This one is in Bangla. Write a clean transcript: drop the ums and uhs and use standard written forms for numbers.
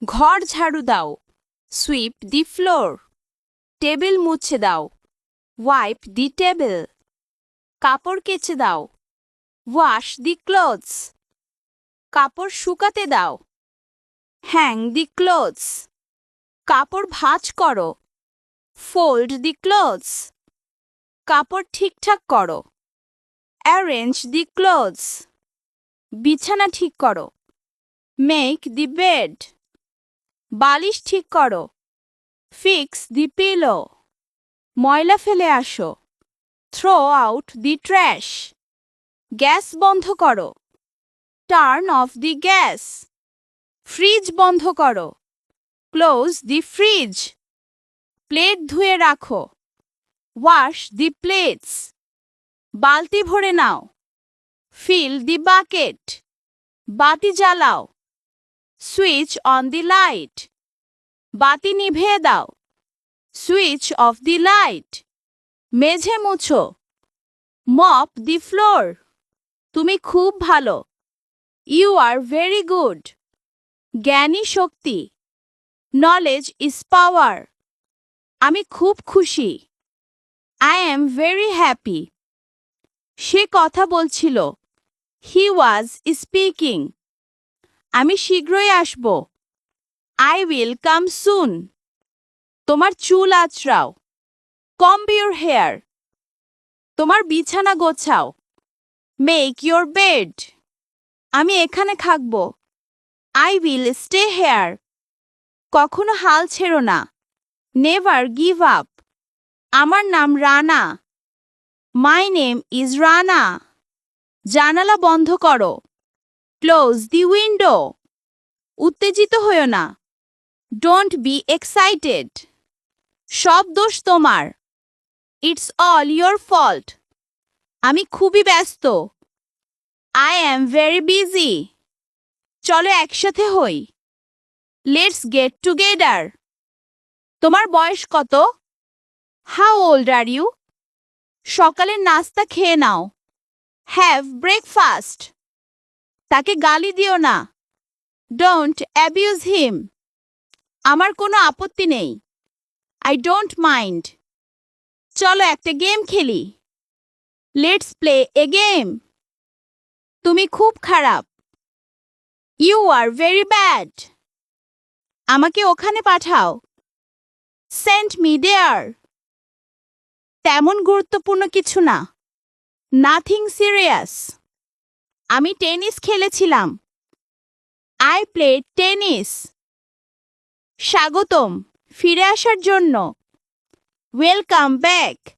ঘর ঝাড়ু দাও। সুইপ দি ফ্লোর। টেবিল মুছে দাও। Wipe the table. কাপড় কেচে দাও। Wash the clothes. কাপড় শুকাতে দাও। Hang the clothes. কাপড় ভাঁজ করো। Fold the clothes. কাপড় ঠিকঠাক করো। Arrange the clothes. বিছানা ঠিক করো। Make the bed. বালিশ ঠিক করো। Fix the pillow. ময়লা ফেলে আসো। Throw out the trash. Gas বন্ধ করো। Turn off the gas. Fridge বন্ধ করো। Close the fridge. প্লেট ধুয়ে রাখো। Wash the plates. বালতি ভরে নাও। Fill the bucket. বাতি জ্বালাও। Switch on the light. বাতি নিভিয়ে দাও। Switch off the light. মেঝে মুছো। Mop the floor. তুমি খুব ভালো। You are very good. জ্ঞানী শক্তি। Knowledge is power. আমি খুব খুশি। I am very happy. সে কথা বলছিল। He was speaking. আমি শীঘ্রই আসব। I will come soon. তোমার চুল আঁচড়াও। কম্ব ইউর হেয়ার। তোমার বিছানা গোছাও। Make your bed. আমি এখানে থাকব। I will stay here. কখনো হাল ছেড়ো না। Never give up. আমার নাম Rana. My name is Rana. জানালা বন্ধ করো। Close the window. উত্তেজিত হইও না। Don't be excited. সব দোষ তোমার। It's all your fault. আমি খুবই ব্যস্ত। I am very busy. চলো একসাথে হই। Let's get together. তোমার বয়স কত? How old are you? সকালের নাস্তা খেয়ে নাও। Have breakfast. তাকে গালি দিও না। Don't abuse him. আমার কোনো আপত্তি নেই। I don't mind. চলো একটা গেম খেলি। Let's play a game. তুমি খুব খারাপ। You are very bad. আমাকে ওখানে পাঠাও। সেন্ড মি দেয়ার। তেমন গুরুত্বপূর্ণ কিছু না। Nothing serious. আমি টেনিস খেলেছিলাম। I played tennis. স্বাগতম ফিরে আসার জন্য। Welcome back.